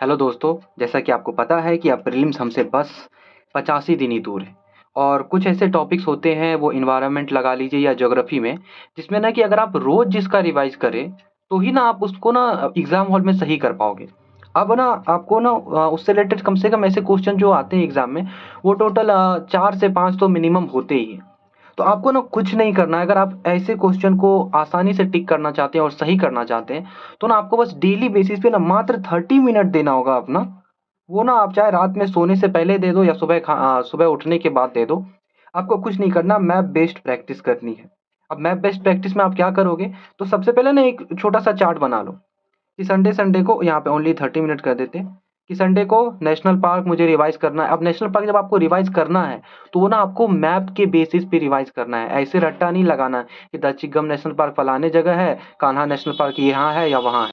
Hello दोस्तों, जैसा कि आपको पता है कि अब प्रीलिम्स हमसे बस 85 दिन ही दूर है और कुछ ऐसे टॉपिक्स होते हैं वो एनवायरनमेंट लगा लीजिए या ज्योग्राफी में, जिसमें ना कि अगर आप रोज़ जिसका रिवाइज़ करें, तो ही ना आप उसको ना एग्ज़ाम हॉल में सही कर पाओगे। अब ना आपको ना उससे रिलेटेड कम से कम ऐसे क्वेश्चन जो आते हैं एग्ज़ाम में, वो टोटल 4 से 5 तो मिनिमम होते ही हैं। तो आपको ना कुछ नहीं करना है, अगर आप ऐसे क्वेश्चन को आसानी से टिक करना चाहते हैं और सही करना चाहते हैं, तो ना आपको बस डेली बेसिस पे ना मात्र 30 मिनट देना होगा अपना। वो ना आप चाहे रात में सोने से पहले दे दो या सुबह उठने के बाद दे दो। आपको कुछ नहीं करना, मैप बेस्ड प्रैक्टिस करनी है। अब मैप बेस्ड प्रैक्टिस में आप क्या करोगे, तो सबसे पहले ना एक छोटा-सा चार्ट बना लो। कि संडे संडे को यहाँ पे ओनली 30 मिनट कर देते हैं कि संडे को नेशनल पार्क मुझे रिवाइज करना है। अब नेशनल पार्क जब आपको रिवाइज करना है, तो वो ना आपको मैप के बेसिस पे रिवाइज करना है। ऐसे रट्टा नहीं लगाना है कि दचिगम नेशनल पार्क फलाने जगह है, कान्हा नेशनल पार्क यहाँ है या वहाँ है।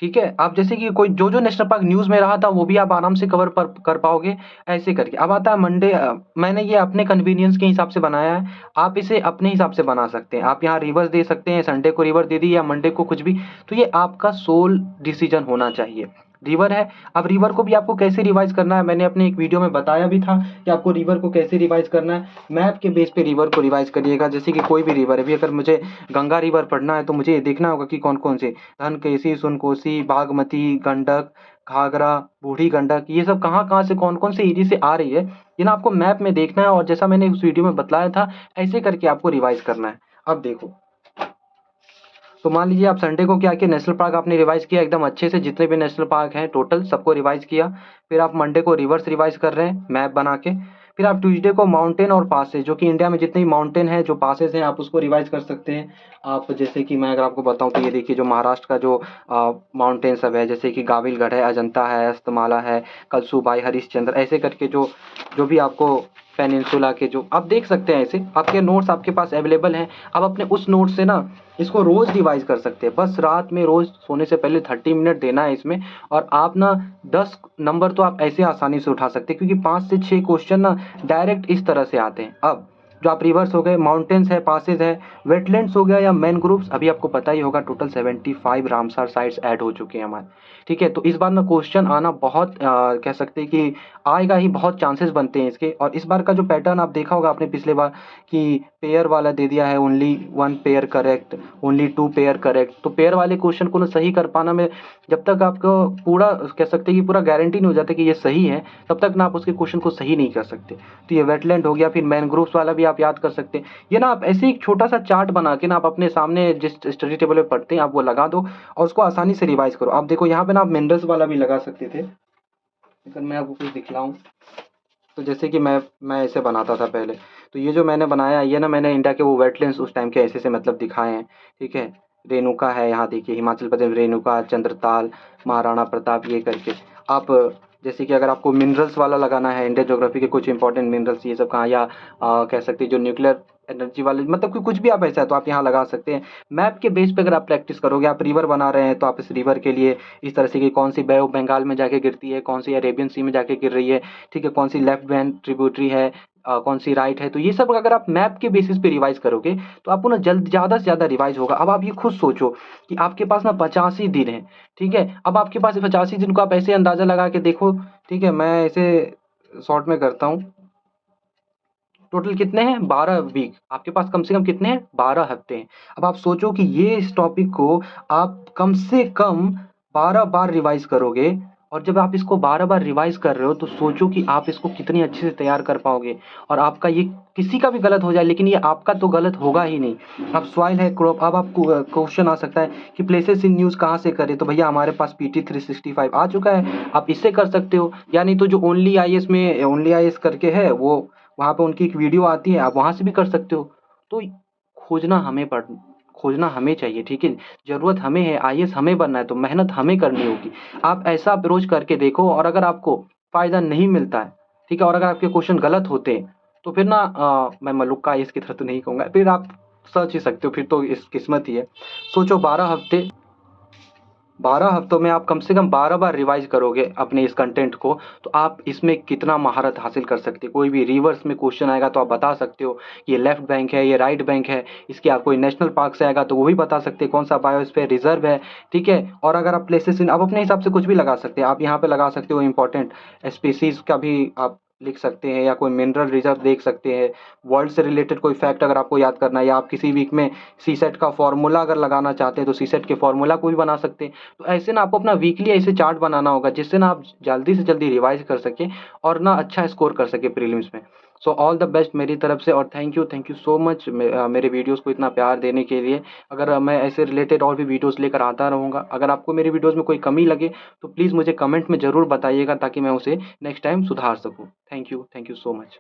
ठीक है? आप जैसे कि कोई जो नेशनल पार्क न्यूज़ में रहा था, वो भी आप आराम से कवर पर कर पाओगे, ऐसे करके। अब आता है मंडे, मैंने ये अपने कन्वीनियंस के हिसाब से बनाया है, आप इसे अपने हिसाब से बना सकते हैं। आप यहाँ रिवर्स दे सकते हैं, संडे को रिवर दे दी या मंडे को कुछ भी, तो ये आपका सोल डिसीजन होना चाहिए। रिवर है, अब रिवर को भी आपको कैसे रिवाइज़ करना है, मैंने अपने एक वीडियो में बताया भी था कि आपको रिवर को कैसे रिवाइज़ करना है। मैप के बेस पे रिवर को रिवाइज़ करिएगा, जैसे कि कोई भी रिवर है, अभी अगर मुझे गंगा रिवर पढ़ना है, तो मुझे ये देखना होगा कि कौन-कौन से धनकेसी, सुनकोसी, बागमती, गंडक, घाघरा, बूढ़ी गंडक, ये सब कहाँ-कहाँ से कौन-कौन से एरिया से आ रही है, ये ना आपको मैप में देखना है और जैसा मैंने उस वीडियो में बतलाया था, ऐसे करके आपको रिवाइज़ करना है। अब देखो, तो मान लीजिए आप संडे को क्या किया, नेशनल पार्क आपने रिवाइज़ किया एकदम अच्छे से, जितने भी नेशनल पार्क हैं टोटल सबको रिवाइज़ किया। फिर आप मंडे को रिवर्स रिवाइज़ कर रहे हैं मैप बना के। फिर आप ट्यूसडे को माउंटेन और पासेस, जो कि इंडिया में जितने भी माउंटेन हैं, जो पासेस हैं, आप उसको रिवाइज़ कर सकते हैं। आप जैसे कि मैं अगर आपको बताऊँ तो ये देखिए, जो महाराष्ट्र का जो माउंटेन सब है, जैसे कि गाविलगढ़ है, अजंता है, अस्तमाला है, कलसूबाई, हरिश्चंद्र, ऐसे करके जो जो भी आपको पेनिनसुला के जो आप देख सकते हैं, ऐसे आपके नोट्स आपके पास अवेलेबल हैं। आप अपने उस नोट से ना इसको रोज़ रिवाइज़ कर सकते हैं। बस रात में रोज़ सोने से पहले 30 मिनट देना है इसमें, और आप ना 10 नंबर तो आप ऐसे आसानी से उठा सकते हैं, क्योंकि 5 से 6 क्वेश्चन ना डायरेक्ट इस तरह से आते हैं। अब जो आप रिवर्स हो गए, माउंटेन्स है, पासेस है, वेटलैंड्स हो गया या मैनग्रोव्स, अभी आपको पता ही होगा टोटल 75 रामसर साइट्स ऐड हो चुके हैं हमारे। ठीक है? तो इस बार ना क्वेश्चन आना बहुत कह सकते हैं कि आएगा ही, बहुत चांसेस बनते हैं इसके। और इस बार का जो पैटर्न आप देखा होगा आपने पिछले बार, कि पेयर वाला दे दिया है, only 1 pair correct, only 2 pair correct. तो पेयर वाले क्वेश्चन को ना सही कर पाना में, जब तक आपको पूरा कह सकते हैं कि पूरा गारंटी नहीं हो जाता कि ये सही है, तब तक ना आप उसके क्वेश्चन को सही नहीं कर सकते। तो ये वेटलैंड हो गया, फिर मैनग्रोव्स वाला भी आप याद कर सकते हैं। ये ना आप ऐसे ही एक छोटा-सा चार्ट बना के ना आप अपने सामने जिस स्टडी टेबल पे पढ़ते हैं, आप वो लगा दो और उसको आसानी से रिवाइज़ करो। आप देखो यहाँ पे ना आप मिनरल्स वाला भी लगा सकते थे। अगर मैं आपको कुछ दिखलाऊँ, तो जैसे कि मैं ऐसे बनाता था पहले। तो ये जो मैंने बनाया, ये ना मैंने इंडिया के वो वेटलैंड्स उस टाइम के ऐसे-ऐसे मतलब दिखाए हैं, ठीक है? रेणुका है यहाँ देखिए, हिमाचल प्रदेश में रेणुका, चंद्रताल, महाराणा प्रताप, ये करके। आप जैसे कि अगर आपको मिनरल्स वाला लगाना है, इंडियन ज्योग्राफी के कुछ इंपॉर्टेंट मिनरल्स ये सब कहाँ, या कह सकते हैं जो न्यूक्लियर एनर्जी वाले, मतलब कि कुछ भी आप ऐसा है तो आप यहाँ लगा सकते हैं। मैप के बेस पे अगर आप प्रैक्टिस करोगे, आप रिवर बना रहे हैं, तो आप इस रिवर के लिए इस तरह से कि कौन सी बे ऑफ बंगाल में जाके गिरती है, कौन सी अरेबियन सी में जाके गिर रही है, ठीक है? कौन सी लेफ्ट हैंड ट्रिब्यूटरी है, कौन सी राइट है, तो ये सब अगर आप मैप के बेसिस पे रिवाइज़ करोगे, तो आपको ना जल्द ज़्यादा से ज़्यादा रिवाइज़ होगा। अब आप ये खुद सोचो कि आपके पास ना 85 दिन हैं, ठीक है? अब आपके पास 85 दिन को आप ऐसे अंदाज़ा लगा के देखो, ठीक है? मैं इसे शॉर्ट में करता हूँ। टोटल कितने हैं? 12 वीक। आपके पास कम से कम कितने हैं? 12 हफ्ते हैं। अब आप सोचो कि ये इस टॉपिक को आप कम से कम 12 बार रिवाइज़ करोगे, और जब आप इसको 12 बार रिवाइज़ कर रहे हो, तो सोचो कि आप इसको कितनी अच्छे से तैयार कर पाओगे। और आपका ये किसी का भी गलत हो जाए, लेकिन ये आपका तो गलत होगा ही नहीं। अब सॉइल है, क्रॉप, अब आपको क्वेश्चन आ सकता है कि प्लेसेस इन न्यूज़ कहाँ से करें? तो भैया हमारे पास पीटी 365 आ चुका है, आप इससे कर सकते हो। या नहीं तो जो ओनली आईएएस में ओनली आईएएस करके है, वो वहाँ पे उनकी एक वीडियो आती है, आप वहाँ से भी कर सकते हो। तो खोजना हमें पड़ खोजना हमें चाहिए, ठीक है? ज़रूरत हमें है, आईएएस हमें बनना है, तो मेहनत हमें करनी होगी। आप ऐसा अप्रोच करके देखो, और अगर आपको फ़ायदा नहीं मिलता है, ठीक है? और अगर आपके क्वेश्चन गलत होते हैं, तो फिर ना मैं मलुक्का आईएएस की तरह तो नहीं कहूँगा, फिर आप सोच ही सकते हो, फिर तो इस किस्मत ही है। सोचो 12 हफ्ते 12 हफ्तों में आप कम से कम 12 बार रिवाइज़ करोगे अपने इस कंटेंट को, तो आप इसमें कितना महारत हासिल कर सकते हो। कोई भी रिवर्स में क्वेश्चन आएगा तो आप बता सकते हो, ये लेफ्ट बैंक है, ये राइट बैंक है। इसके आप कोई नेशनल पार्क से आएगा तो वो भी बता सकते हैं, कौन-सा बायोस्फीयर रिज़र्व है, ठीक है? और अगर आप प्लेसेस इन आप अपने हिसाब से कुछ भी लगा सकते हैं। आप यहाँ पे लगा सकते हो इम्पोर्टेंट स्पीशीज़ का भी आप लिख सकते हैं, या कोई मिनरल रिज़र्व देख सकते हैं। वर्ल्ड से रिलेटेड कोई फैक्ट अगर आपको याद करना है, या आप किसी वीक में सीसेट का फ़ॉर्मूला अगर लगाना चाहते हैं, तो सीसेट के फ़ॉर्मूला को भी बना सकते हैं। तो ऐसे ना आपको अपना वीकली ऐसे चार्ट बनाना होगा, जिससे ना आप जल्दी से जल्दी रिवाइज़ कर सकें और ना अच्छा स्कोर कर सकें प्रीलिम्स में। सो ऑल द बेस्ट मेरी तरफ से, और थैंक यू सो मच मेरे वीडियोज़ को इतना प्यार देने के लिए। अगर मैं ऐसे रिलेटेड और भी वीडियोज़ लेकर आता रहूँगा। अगर आपको मेरी वीडियोज़ में कोई कमी लगे, तो प्लीज़ मुझे कमेंट में ज़रूर बताइएगा, ताकि मैं उसे नेक्स्ट टाइम सुधार सकूँ। Thank you so much.